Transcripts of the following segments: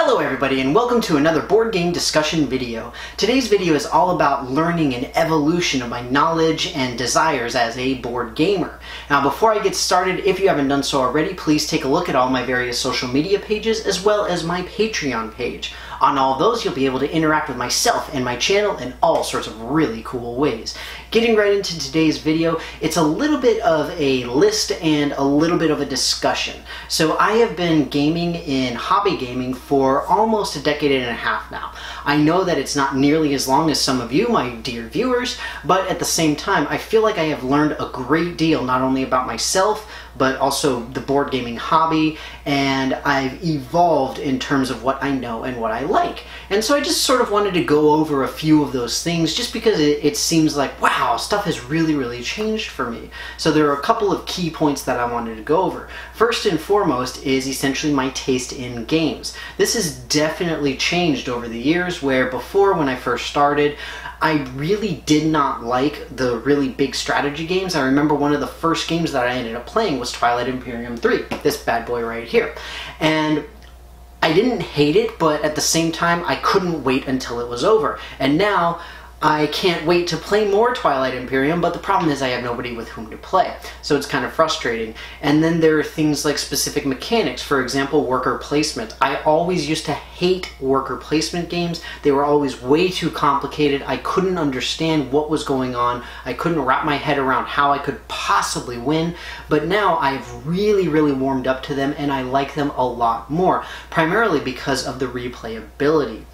Hello everybody and welcome to another board game discussion video. Today's video is all about learning and evolution of my knowledge and desires as a board gamer. Now before I get started, if you haven't done so already, please take a look at all my various social media pages as well as my Patreon page. On all of those, you'll be able to interact with myself and my channel in all sorts of really cool ways. Getting right into today's video, it's a little bit of a list and a little bit of a discussion. So I have been gaming in hobby gaming for almost a decade and a half now. I know that it's not nearly as long as some of you, my dear viewers, but at the same time, I feel like I have learned a great deal, not only about myself, but also the board gaming hobby, and I've evolved in terms of what I know and what I like. And so I just sort of wanted to go over a few of those things just because it seems like, wow, stuff has really changed for me. So there are a couple of key points that I wanted to go over. First and foremost is essentially my taste in games. This has definitely changed over the years, where before, when I first started, I really did not like the really big strategy games. I remember one of the first games that I ended up playing was Twilight Imperium 3, this bad boy right here. And I didn't hate it, but at the same time, I couldn't wait until it was over. And now, I can't wait to play more Twilight Imperium, but the problem is I have nobody with whom to play, so it's kind of frustrating. And then there are things like specific mechanics, for example, worker placement. I always used to hate worker placement games. They were always way too complicated. I couldn't understand what was going on. I couldn't wrap my head around how I could possibly win, but now I've really warmed up to them, and I like them a lot more, primarily because of the replayability.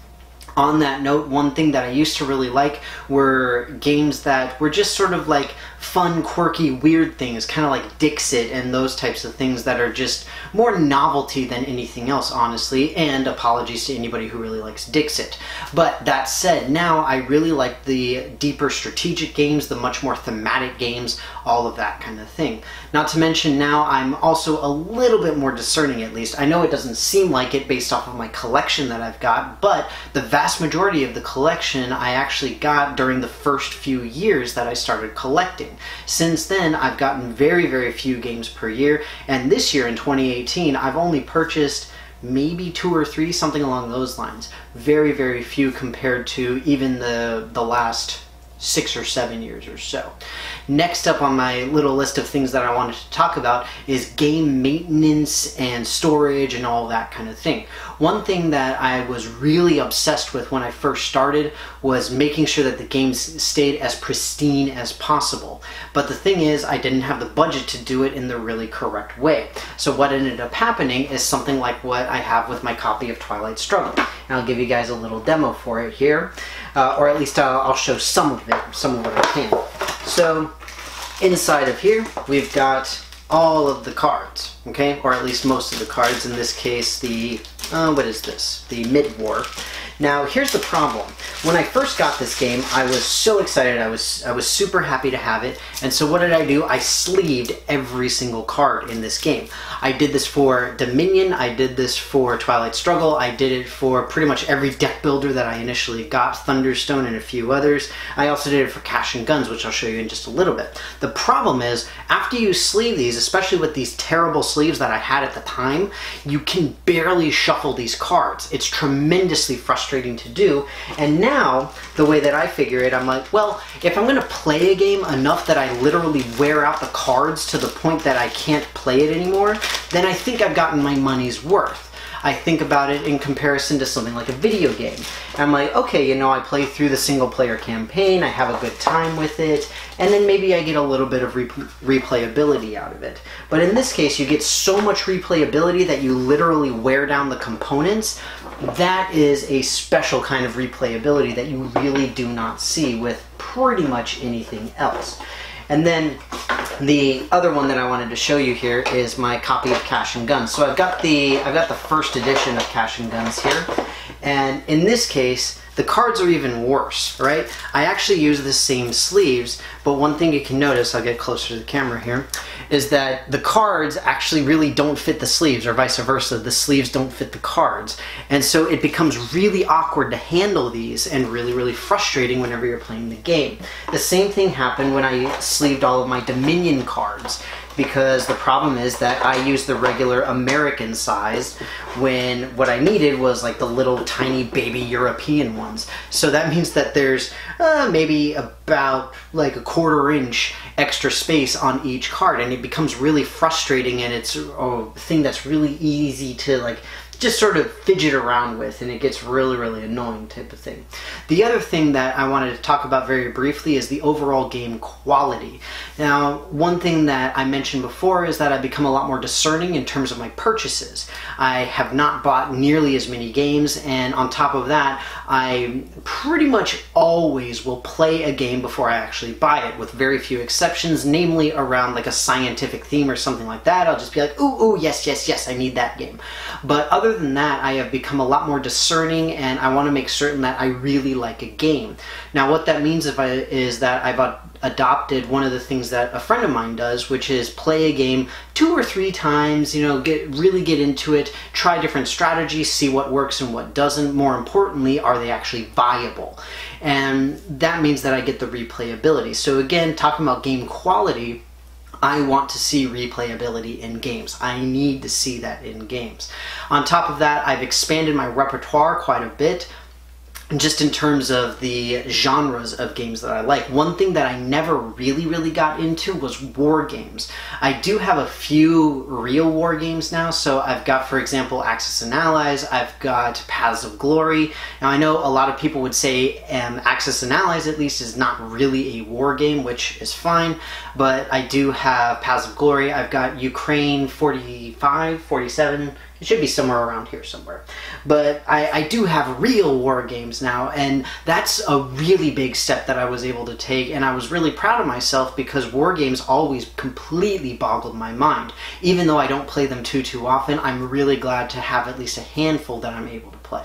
On that note, one thing that I used to really like were games that were just sort of like fun, quirky, weird things, kind of like Dixit and those types of things that are just more novelty than anything else, honestly, and apologies to anybody who really likes Dixit. But that said, now I really like the deeper strategic games, the much more thematic games, all of that kind of thing. Not to mention now I'm also a little bit more discerning, at least. I know it doesn't seem like it based off of my collection that I've got, but the vast majority of the collection I actually got during the first few years that I started collecting. Since then, I've gotten very few games per year, and this year in 2018, I've only purchased maybe 2 or 3, something along those lines. Very few compared to even the last 6 or 7 years or so. Next up on my little list of things that I wanted to talk about is game maintenance and storage and all that kind of thing. One thing that I was really obsessed with when I first started was making sure that the games stayed as pristine as possible. But the thing is, I didn't have the budget to do it in the really correct way. So what ended up happening is something like what I have with my copy of Twilight Struggle. And I'll give you guys a little demo for it here, or at least I'll show some of it, some of what I can. So inside of here, we've got all of the cards, okay? Or at least most of the cards. In this case, the, what is this? The mid-war. Now, here's the problem. When I first got this game, I was so excited. I was super happy to have it. And so what did I do? I sleeved every single card in this game. I did this for Dominion. I did this for Twilight Struggle. I did it for pretty much every deck builder that I initially got, Thunderstone and a few others. I also did it for Cash and Guns, which I'll show you in just a little bit. The problem is, after you sleeve these, especially with these terrible sleeves that I had at the time, you can barely shuffle these cards. It's tremendously frustrating to do. And now, the way that I figure it, I'm like, well, if I'm going to play a game enough that I literally wear out the cards to the point that I can't play it anymore, then I think I've gotten my money's worth. I think about it in comparison to something like a video game. And I'm like, okay, you know, I play through the single player campaign, I have a good time with it, and then maybe I get a little bit of replayability out of it. But in this case, you get so much replayability that you literally wear down the components. That is a special kind of replayability that you really do not see with pretty much anything else. And then the other one that I wanted to show you here is my copy of Cash and Guns. So I've got the first edition of Cash and Guns here, and in this case, the cards are even worse, right? I actually use the same sleeves, but one thing you can notice, I'll get closer to the camera here, is that the cards actually really don't fit the sleeves, or vice versa. The sleeves don't fit the cards. And so it becomes really awkward to handle these and really frustrating whenever you're playing the game. The same thing happened when I sleeved all of my Dominion cards. because the problem is that I use the regular American size when what I needed was like the little tiny baby European ones. So that means that there's maybe about like a 1/4 inch extra space on each card, and it becomes really frustrating, and it's a thing that's really easy to like just sort of fidget around with, and it gets really annoying type of thing. The other thing that I wanted to talk about very briefly is the overall game quality. Now, one thing that I mentioned before is that I've become a lot more discerning in terms of my purchases. I have not bought nearly as many games, and on top of that, I pretty much always will play a game before I actually buy it, with very few exceptions, namely around like a scientific theme or something like that. I'll just be like, ooh, yes, I need that game. But other than that, I have become a lot more discerning, and I want to make certain that I really like a game. Now, what that means is that I've adopted one of the things that a friend of mine does, which is play a game 2 or 3 times, you know, really get into it, try different strategies, see what works and what doesn't. More importantly, are they actually viable? And that means that I get the replayability. So again, talking about game quality, I want to see replayability in games. I need to see that in games. On top of that, I've expanded my repertoire quite a bit, just in terms of the genres of games that I like. One thing that I never really got into was war games. I do have a few real war games now, so I've got, for example, Axis and Allies, I've got Paths of Glory. Now, I know a lot of people would say Axis and Allies, at least, is not really a war game, which is fine, but I do have Paths of Glory. I've got Ukraine 45, 47, it should be somewhere around here somewhere. But I do have real war games now, and that's a really big step that I was able to take, and I was really proud of myself because war games always completely boggled my mind. Even though I don't play them too often, I'm really glad to have at least a handful that I'm able to play.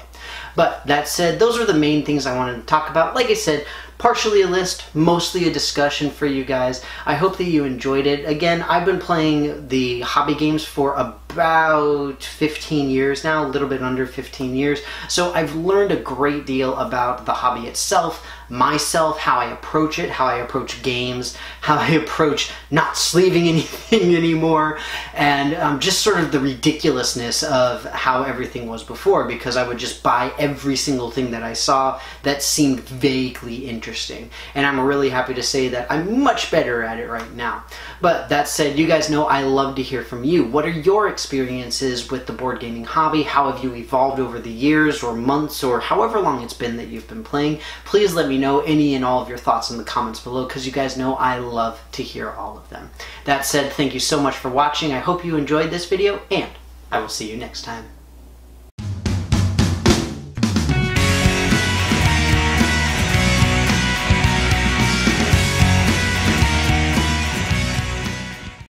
But that said, those are the main things I wanted to talk about. Like I said, partially a list, mostly a discussion for you guys. I hope that you enjoyed it. Again, I've been playing the hobby games for about 15 years now, a little bit under 15 years. So I've learned a great deal about the hobby itself, myself, how I approach it, how I approach games, how I approach not sleeving anything anymore, and just sort of the ridiculousness of how everything was before, because I would just buy every single thing that I saw that seemed vaguely interesting. And I'm really happy to say that I'm much better at it right now. But that said, you guys know I love to hear from you. What are your experiences with the board gaming hobby? How have you evolved over the years or months or however long it's been that you've been playing? Please let me know any and all of your thoughts in the comments below, because you guys know I love to hear all of them. That said, thank you so much for watching. I hope you enjoyed this video, and I will see you next time.